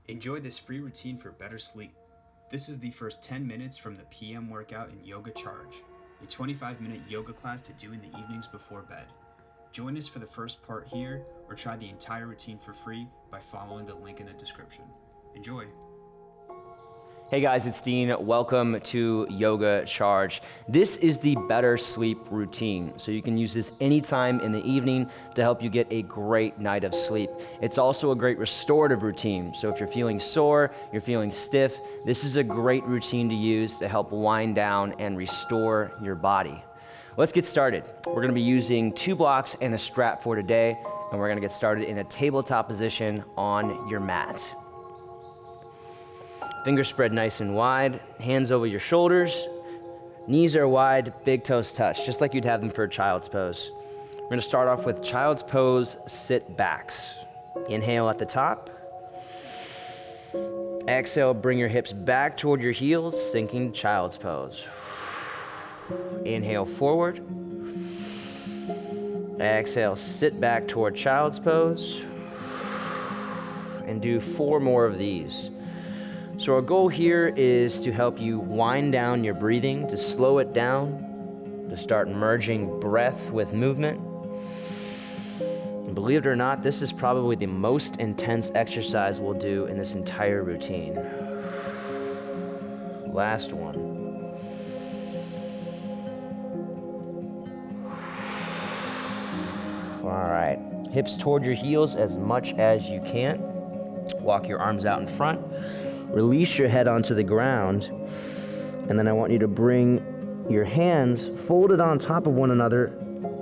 Enjoy this free routine for better sleep. This is the first 10 minutes from the PM workout in Yoga Charge, a 25-minute yoga class to do in the evenings before bed. Join us for the first part here, or try the entire routine for free by following the link in the description. Enjoy! Hey guys, it's Dean. Welcome to Yoga Charge. This is the better sleep routine. So you can use this anytime in the evening to help you get a great night of sleep. It's also a great restorative routine. So if you're feeling sore, you're feeling stiff, this is a great routine to use to help wind down and restore your body. Let's get started. We're gonna be using 2 blocks and a strap for today, and we're gonna get started in a tabletop position on your mat. Fingers spread nice and wide, hands over your shoulders, knees are wide, big toes touch, just like you'd have them for a child's pose. We're gonna start off with child's pose sit backs. Inhale at the top. Exhale, bring your hips back toward your heels, sinking child's pose. Inhale forward. Exhale, sit back toward child's pose. And do 4 more of these. So our goal here is to help you wind down your breathing, to slow it down, to start merging breath with movement. And believe it or not, this is probably the most intense exercise we'll do in this entire routine. Last one. All right, hips toward your heels as much as you can. Walk your arms out in front. Release your head onto the ground, and then I want you to bring your hands folded on top of one another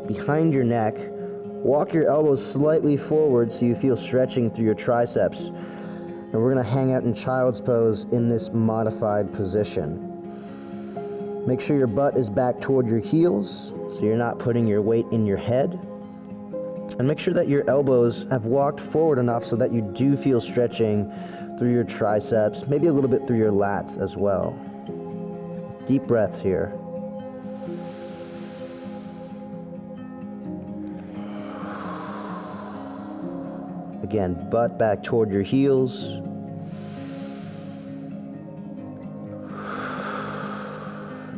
behind your neck. Walk your elbows slightly forward so you feel stretching through your triceps. And we're gonna hang out in child's pose in this modified position. Make sure your butt is back toward your heels so you're not putting your weight in your head. And make sure that your elbows have walked forward enough so that you do feel stretching through your triceps, maybe a little bit through your lats as well. Deep breaths here. Again, butt back toward your heels.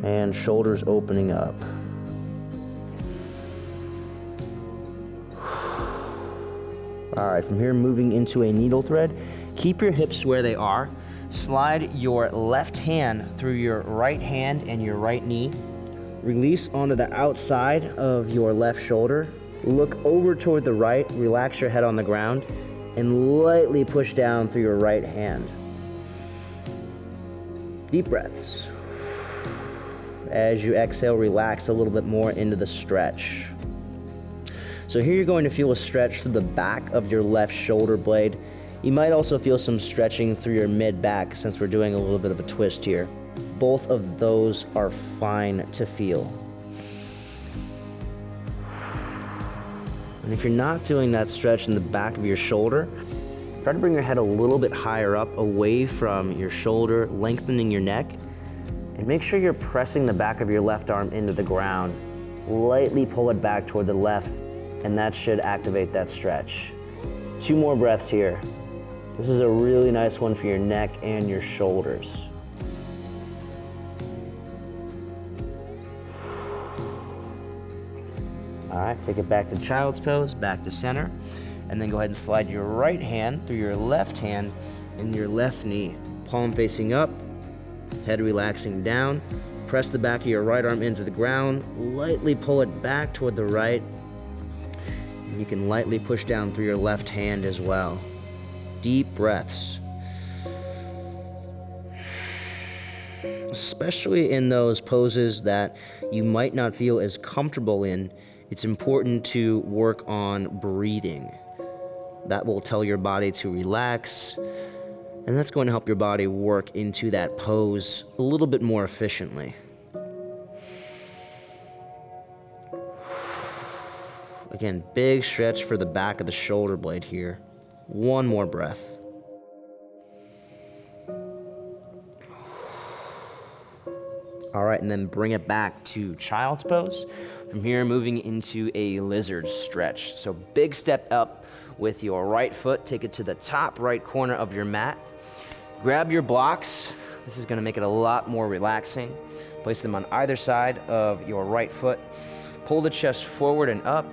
And shoulders opening up. All right, from here, moving into a needle thread. Keep your hips where they are. Slide your left hand through your right hand and your right knee. Release onto the outside of your left shoulder. Look over toward the right, relax your head on the ground, and lightly push down through your right hand. Deep breaths. As you exhale, relax a little bit more into the stretch. So here you're going to feel a stretch through the back of your left shoulder blade. You might also feel some stretching through your mid-back since we're doing a little bit of a twist here. Both of those are fine to feel. And if you're not feeling that stretch in the back of your shoulder, try to bring your head a little bit higher up, away from your shoulder, lengthening your neck. And make sure you're pressing the back of your left arm into the ground. Lightly pull it back toward the left, and that should activate that stretch. 2 more breaths here. This is a really nice one for your neck and your shoulders. All right, take it back to child's pose, back to center, and then go ahead and slide your right hand through your left hand and your left knee. Palm facing up, head relaxing down. Press the back of your right arm into the ground, lightly pull it back toward the right. And you can lightly push down through your left hand as well. Deep breaths. Especially in those poses that you might not feel as comfortable in, it's important to work on breathing. That will tell your body to relax, and that's going to help your body work into that pose a little bit more efficiently. Again, big stretch for the back of the shoulder blade here. 1 more breath. All right, and then bring it back to child's pose. From here, moving into a lizard stretch. So big step up with your right foot. Take it to the top right corner of your mat. Grab your blocks. This is gonna make it a lot more relaxing. Place them on either side of your right foot. Pull the chest forward and up.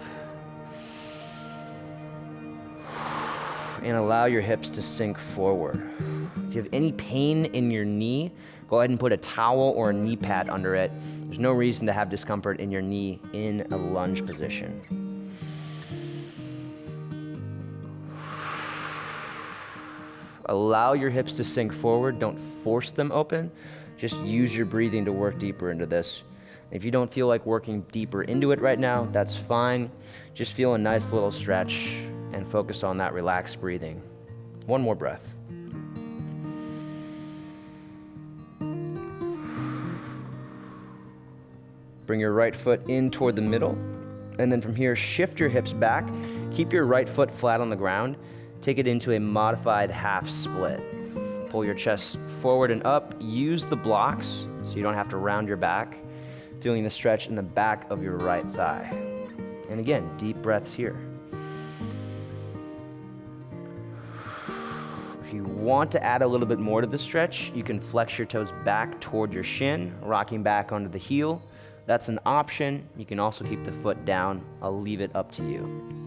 And allow your hips to sink forward. If you have any pain in your knee, go ahead and put a towel or a knee pad under it. There's no reason to have discomfort in your knee in a lunge position. Allow your hips to sink forward. Don't force them open. Just use your breathing to work deeper into this. If you don't feel like working deeper into it right now, that's fine. Just feel a nice little stretch and focus on that relaxed breathing. One more breath. Bring your right foot in toward the middle, and then from here, shift your hips back. Keep your right foot flat on the ground. Take it into a modified half split. Pull your chest forward and up. Use the blocks so you don't have to round your back. Feeling the stretch in the back of your right thigh. And again, deep breaths here. If you want to add a little bit more to the stretch, you can flex your toes back toward your shin, rocking back onto the heel. That's an option. You can also keep the foot down. I'll leave it up to you.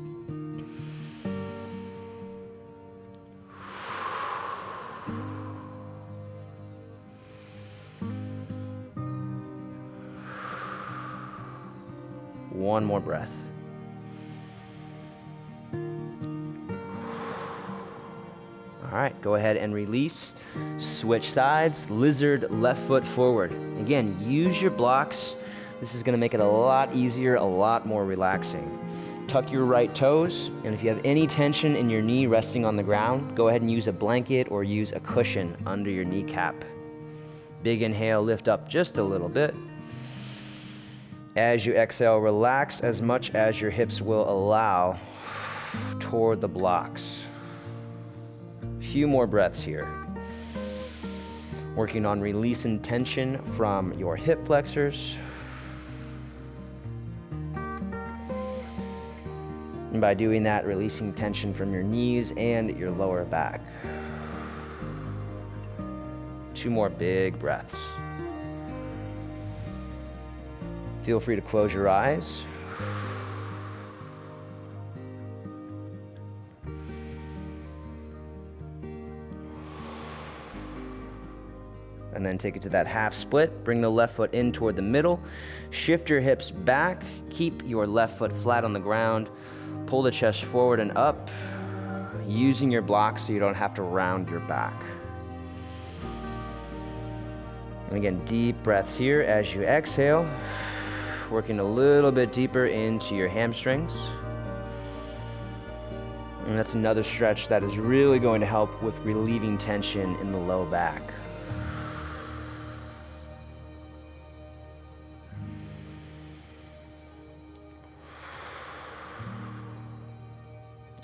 One more breath. All right, go ahead and release. Switch sides, lizard, left foot forward. Again, use your blocks. This is gonna make it a lot easier, a lot more relaxing. Tuck your right toes, and if you have any tension in your knee resting on the ground, go ahead and use a blanket or use a cushion under your kneecap. Big inhale, lift up just a little bit. As you exhale, relax as much as your hips will allow toward the blocks. Few more breaths here. Working on releasing tension from your hip flexors. And by doing that, releasing tension from your knees and your lower back. 2 more big breaths. Feel free to close your eyes. And then take it to that half split. Bring the left foot in toward the middle. Shift your hips back. Keep your left foot flat on the ground. Pull the chest forward and up, using your blocks so you don't have to round your back. And again, deep breaths here as you exhale, working a little bit deeper into your hamstrings. And that's another stretch that is really going to help with relieving tension in the low back.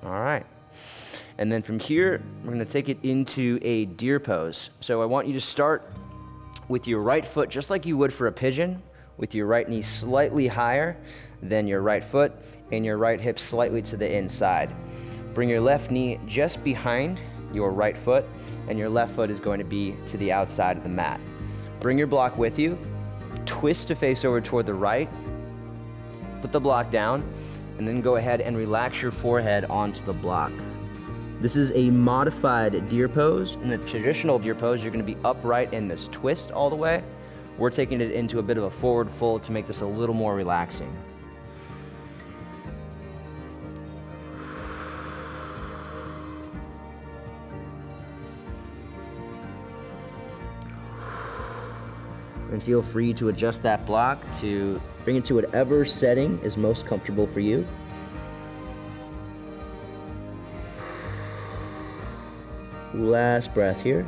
All right. And then from here, we're going to take it into a deer pose. So I want you to start with your right foot, just like you would for a pigeon, with your right knee slightly higher than your right foot and your right hip slightly to the inside. Bring your left knee just behind your right foot, and your left foot is going to be to the outside of the mat. Bring your block with you, twist to face over toward the right, put the block down, and then go ahead and relax your forehead onto the block. This is a modified deer pose. In the traditional deer pose, you're gonna be upright in this twist all the way. We're taking it into a bit of a forward fold to make this a little more relaxing. And feel free to adjust that block to bring it to whatever setting is most comfortable for you. Last breath here.